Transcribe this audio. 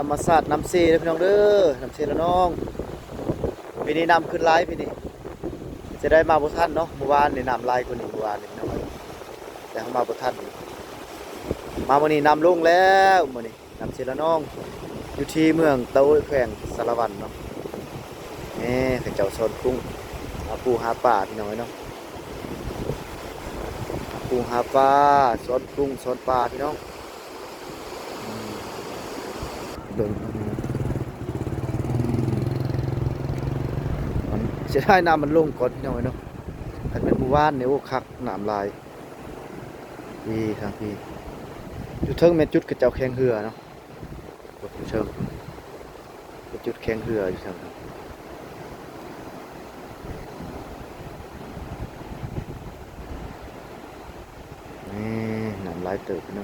รรมศาสตร์น้ำเซเด้อพี่น้องเด้อน้ำเซละน้องปีนี้น้ำขึ้นหลายปีนี้จะได้มาบ่ทันเนาะเมื่อวานนี่น้ำหลายกว่านี้เมื่อวานนี่พี่น้องเอ้ยแต่เฮามาบ่ทันมามื้อนี้น้ำลงแล้วมื้อนี้น้ำเซละน้องอยู่ที่เมืองเตาแขวงสารวันเนาะนี่เขาเจ้าโซนกุ้งหาปูหาปลาพี่น้องเอ้ยเนาะหาปูหาปลาโซนกุ้งโซนปลาพี่น้องเบิ่งมันเสียดายน้ำมันลงก่อนพี่น้องเอ้ยเนาะคันเป็นหมู่บ้านเนี่ยโอ้คักน้ำลายพี่ทางพี่อยู่เทิงแม่นจุดกระเจ้าแข่งเรือเนาะอยู่เทิงเป็นจุดแข่งเรืออยู่เทิงนี่น้ำลายเติบพี่น้อง